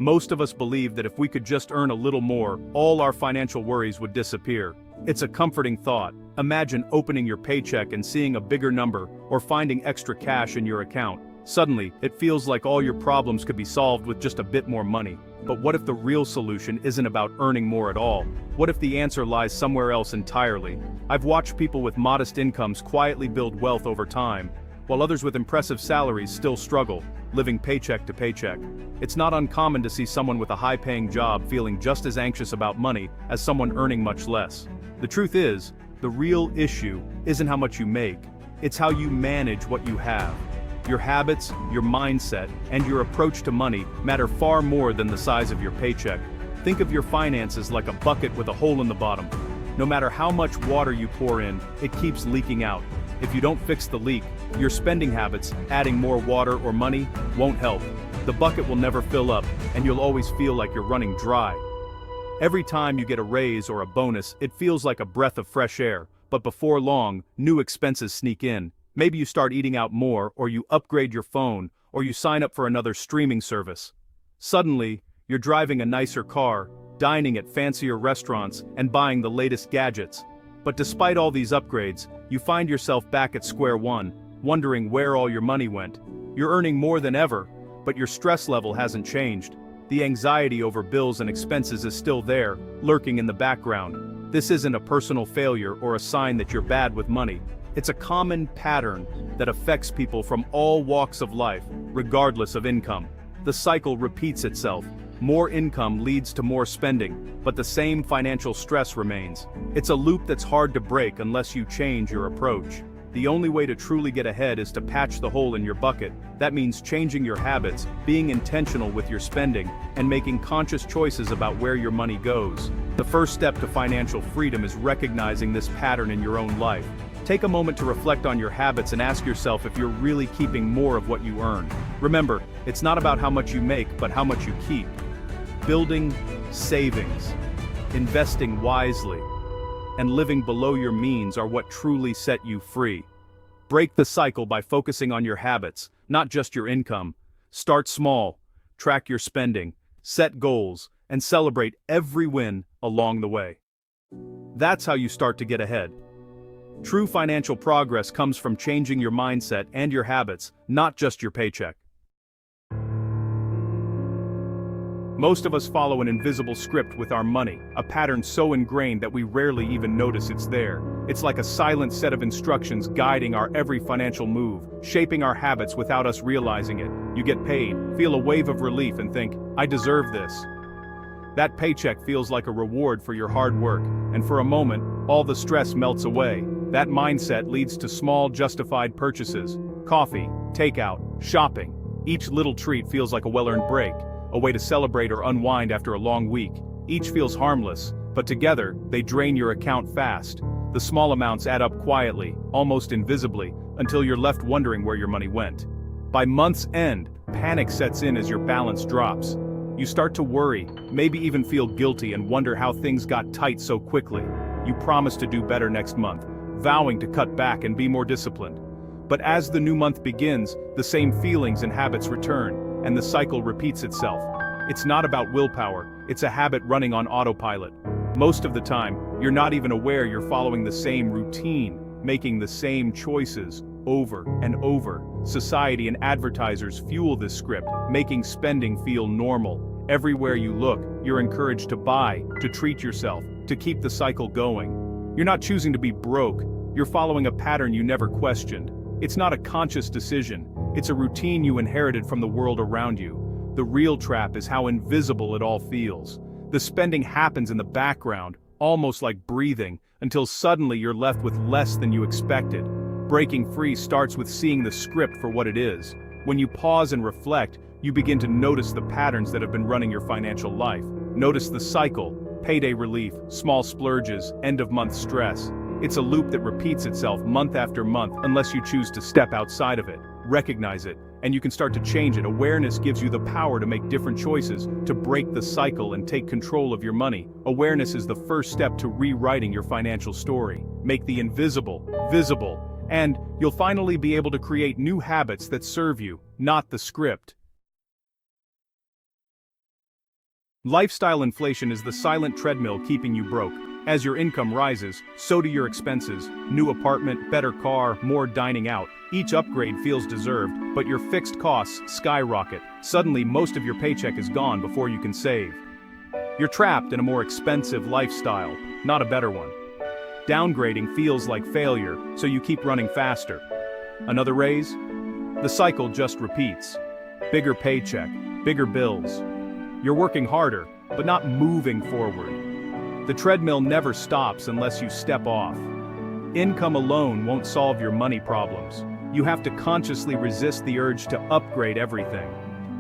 Most of us believe that if we could just earn a little more, all our financial worries would disappear. It's a comforting thought. Imagine opening your paycheck and seeing a bigger number, or finding extra cash in your account. Suddenly, it feels like all your problems could be solved with just a bit more money. But what if the real solution isn't about earning more at all? What if the answer lies somewhere else entirely? I've watched people with modest incomes quietly build wealth over time, while others with impressive salaries still struggle, living paycheck to paycheck. It's not uncommon to see someone with a high-paying job feeling just as anxious about money as someone earning much less. The truth is, the real issue isn't how much you make, it's how you manage what you have. Your habits, your mindset, and your approach to money matter far more than the size of your paycheck. Think of your finances like a bucket with a hole in the bottom. No matter how much water you pour in, it keeps leaking out. If you don't fix the leak, your spending habits, adding more water or money, won't help. The bucket will never fill up, and you'll always feel like you're running dry. Every time you get a raise or a bonus, it feels like a breath of fresh air, but before long, new expenses sneak in. Maybe you start eating out more, or you upgrade your phone, or you sign up for another streaming service. Suddenly, you're driving a nicer car, dining at fancier restaurants, and buying the latest gadgets. But despite all these upgrades, you find yourself back at square one, wondering where all your money went. You're earning more than ever, but your stress level hasn't changed. The anxiety over bills and expenses is still there, lurking in the background. This isn't a personal failure or a sign that you're bad with money. It's a common pattern that affects people from all walks of life, regardless of income. The cycle repeats itself. More income leads to more spending, but the same financial stress remains. It's a loop that's hard to break unless you change your approach. The only way to truly get ahead is to patch the hole in your bucket. That means changing your habits, being intentional with your spending, and making conscious choices about where your money goes. The first step to financial freedom is recognizing this pattern in your own life. Take a moment to reflect on your habits and ask yourself if you're really keeping more of what you earn. Remember, it's not about how much you make, but how much you keep. Building savings, investing wisely, and living below your means are what truly set you free. Break the cycle by focusing on your habits, not just your income. Start small, track your spending, set goals, and celebrate every win along the way. That's how you start to get ahead. True financial progress comes from changing your mindset and your habits, not just your paycheck. Most of us follow an invisible script with our money, a pattern so ingrained that we rarely even notice it's there. It's like a silent set of instructions guiding our every financial move, shaping our habits without us realizing it. You get paid, feel a wave of relief and think, I deserve this. That paycheck feels like a reward for your hard work, and for a moment, all the stress melts away. That mindset leads to small justified purchases. Coffee, takeout, shopping. Each little treat feels like a well-earned break, a way to celebrate or unwind after a long week. Each feels harmless, but together, they drain your account fast. The small amounts add up quietly, almost invisibly, until you're left wondering where your money went. By month's end, panic sets in as your balance drops. You start to worry, maybe even feel guilty and wonder how things got tight so quickly. You promise to do better next month, vowing to cut back and be more disciplined. But as the new month begins, the same feelings and habits return, and the cycle repeats itself. It's not about willpower, it's a habit running on autopilot. Most of the time, you're not even aware you're following the same routine, making the same choices over and over. Society and advertisers fuel this script, making spending feel normal. Everywhere you look, you're encouraged to buy, to treat yourself, to keep the cycle going. You're not choosing to be broke, you're following a pattern you never questioned. It's not a conscious decision, it's a routine you inherited from the world around you. The real trap is how invisible it all feels. The spending happens in the background, almost like breathing, until suddenly you're left with less than you expected. Breaking free starts with seeing the script for what it is. When you pause and reflect, you begin to notice the patterns that have been running your financial life. Notice the cycle: payday relief, small splurges, end-of-month stress. It's a loop that repeats itself month after month unless you choose to step outside of it. Recognize it, and you can start to change it. Awareness gives you the power to make different choices, to break the cycle and take control of your money. Awareness is the first step to rewriting your financial story. Make the invisible visible, and you'll finally be able to create new habits that serve you, not the script. Lifestyle inflation is the silent treadmill keeping you broke. As your income rises, so do your expenses. New apartment, better car, more dining out. Each upgrade feels deserved, but your fixed costs skyrocket. Suddenly, most of your paycheck is gone before you can save. You're trapped in a more expensive lifestyle, not a better one. Downgrading feels like failure, so you keep running faster. Another raise? The cycle just repeats. Bigger paycheck, bigger bills. You're working harder, but not moving forward. The treadmill never stops unless you step off. Income alone won't solve your money problems. You have to consciously resist the urge to upgrade everything.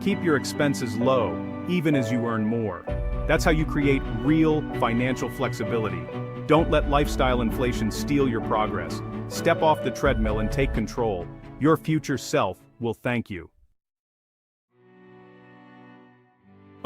Keep your expenses low, even as you earn more. That's how you create real financial flexibility. Don't let lifestyle inflation steal your progress. Step off the treadmill and take control. Your future self will thank you.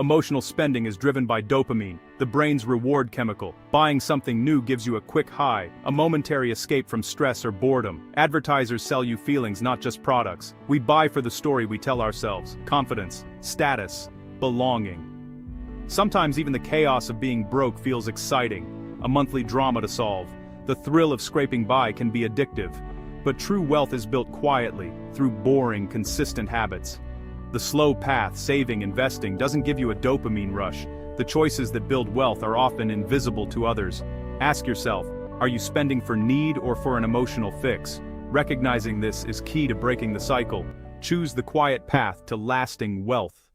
Emotional spending is driven by dopamine, the brain's reward chemical. Buying something new gives you a quick high, a momentary escape from stress or boredom. Advertisers sell you feelings, not just products. We buy for the story we tell ourselves: confidence, status, belonging. Sometimes even the chaos of being broke feels exciting, a monthly drama to solve. The thrill of scraping by can be addictive. But true wealth is built quietly, through boring, consistent habits. The slow path, saving, investing, doesn't give you a dopamine rush. The choices that build wealth are often invisible to others. Ask yourself, are you spending for need or for an emotional fix? Recognizing this is key to breaking the cycle. Choose the quiet path to lasting wealth.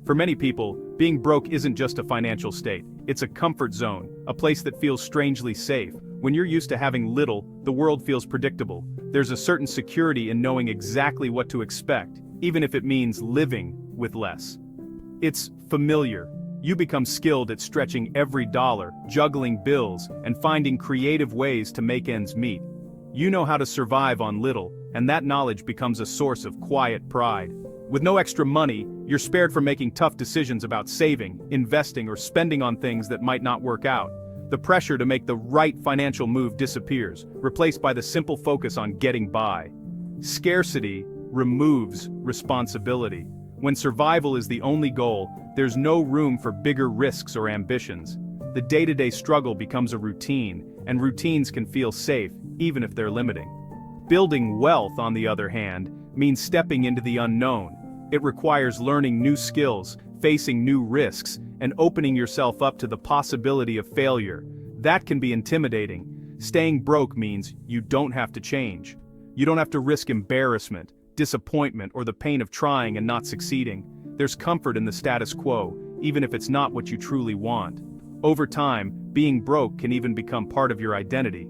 For many people, being broke isn't just a financial state. It's a comfort zone, a place that feels strangely safe. When you're used to having little, the world feels predictable. There's a certain security in knowing exactly what to expect, even if it means living with less. It's familiar. You become skilled at stretching every dollar, juggling bills, and finding creative ways to make ends meet. You know how to survive on little, and that knowledge becomes a source of quiet pride. With no extra money, you're spared from making tough decisions about saving, investing, or spending on things that might not work out. The pressure to make the right financial move disappears, replaced by the simple focus on getting by. Scarcity removes responsibility. When survival is the only goal, there's no room for bigger risks or ambitions. The day-to-day struggle becomes a routine, and routines can feel safe, even if they're limiting. Building wealth, on the other hand, means stepping into the unknown. It requires learning new skills, facing new risks, and opening yourself up to the possibility of failure. That can be intimidating. Staying broke means you don't have to change. You don't have to risk embarrassment, disappointment, or the pain of trying and not succeeding. There's comfort in the status quo, even if it's not what you truly want. Over time, being broke can even become part of your identity.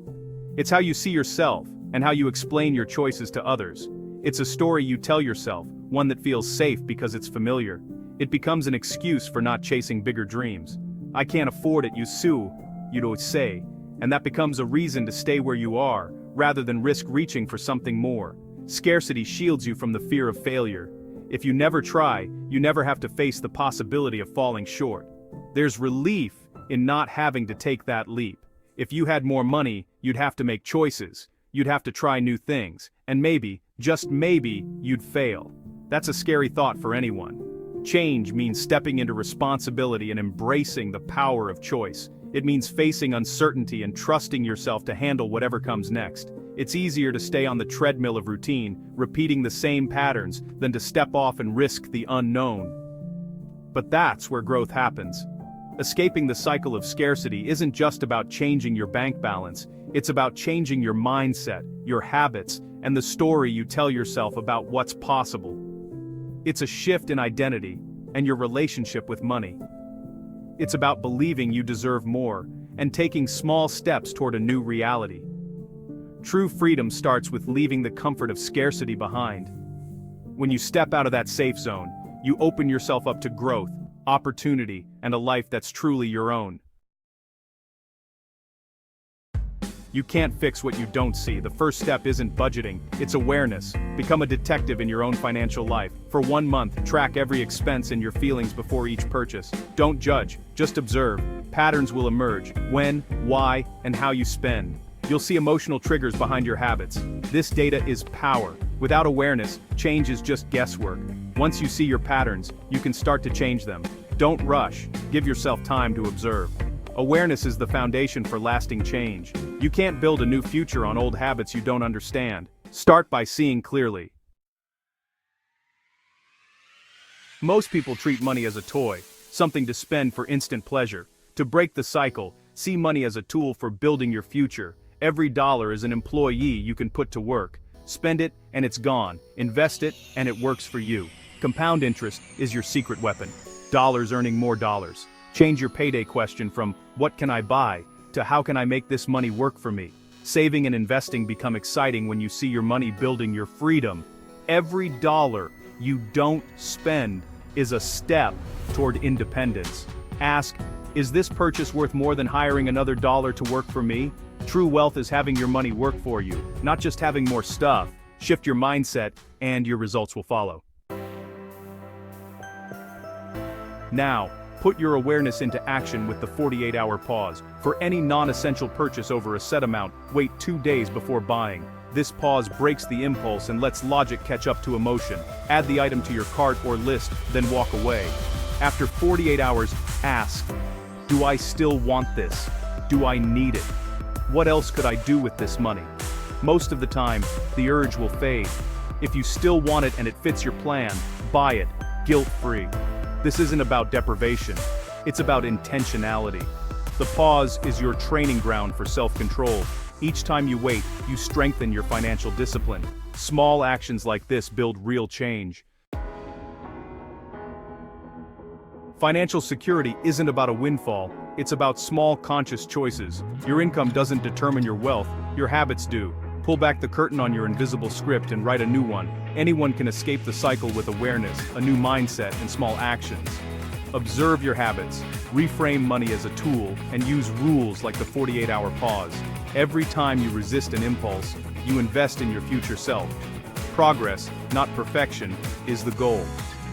It's how you see yourself, and how you explain your choices to others. It's a story you tell yourself, one that feels safe because it's familiar. It becomes an excuse for not chasing bigger dreams. I can't afford it, you'd say, and that becomes a reason to stay where you are, rather than risk reaching for something more. Scarcity shields you from the fear of failure. If you never try, you never have to face the possibility of falling short. There's relief in not having to take that leap. If you had more money, you'd have to make choices. You'd have to try new things, and maybe, just maybe, you'd fail. That's a scary thought for anyone. Change means stepping into responsibility and embracing the power of choice. It means facing uncertainty and trusting yourself to handle whatever comes next. It's easier to stay on the treadmill of routine, repeating the same patterns, than to step off and risk the unknown. But that's where growth happens. Escaping the cycle of scarcity isn't just about changing your bank balance. It's about changing your mindset, your habits, and the story you tell yourself about what's possible. It's a shift in identity and your relationship with money. It's about believing you deserve more and taking small steps toward a new reality. True freedom starts with leaving the comfort of scarcity behind. When you step out of that safe zone, you open yourself up to growth, opportunity, and a life that's truly your own. You can't fix what you don't see. The first step isn't budgeting, it's awareness. Become a detective in your own financial life. For 1 month, track every expense and your feelings before each purchase. Don't judge, just observe. Patterns will emerge: when, why, and how you spend. You'll see emotional triggers behind your habits. This data is power. Without awareness, change is just guesswork. Once you see your patterns, you can start to change them. Don't rush, give yourself time to observe. Awareness is the foundation for lasting change. You can't build a new future on old habits you don't understand. Start by seeing clearly. Most people treat money as a toy, something to spend for instant pleasure. To break the cycle, see money as a tool for building your future. Every dollar is an employee you can put to work. Spend it, and it's gone. Invest it, and it works for you. Compound interest is your secret weapon. Dollars earning more dollars. Change your payday question from, "What can I buy?" to "How can I make this money work for me?" Saving and investing become exciting when you see your money building your freedom. Every dollar you don't spend is a step toward independence. Ask, is this purchase worth more than hiring another dollar to work for me? True wealth is having your money work for you, not just having more stuff. Shift your mindset, and your results will follow. Now, put your awareness into action with the 48-hour pause. For any non-essential purchase over a set amount, wait 2 days before buying. This pause breaks the impulse and lets logic catch up to emotion. Add the item to your cart or list, then walk away. After 48 hours, ask, do I still want this? Do I need it? What else could I do with this money? Most of the time, the urge will fade. If you still want it and it fits your plan, buy it, guilt-free. This isn't about deprivation, it's about intentionality. The pause is your training ground for self-control. Each time you wait, you strengthen your financial discipline. Small actions like this build real change. Financial security isn't about a windfall, it's about small conscious choices. Your income doesn't determine your wealth, your habits do. Pull back the curtain on your invisible script and write a new one. Anyone can escape the cycle with awareness, a new mindset, and small actions. Observe your habits, reframe money as a tool, and use rules like the 48-hour pause. Every time you resist an impulse, you invest in your future self. Progress, not perfection, is the goal.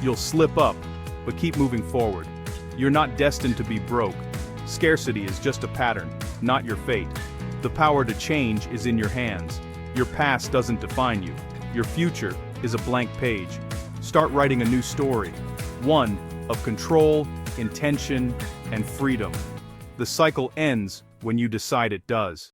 You'll slip up, but keep moving forward. You're not destined to be broke. Scarcity is just a pattern, not your fate. The power to change is in your hands. Your past doesn't define you. Your future is a blank page. Start writing a new story. One of control, intention, and freedom. The cycle ends when you decide it does.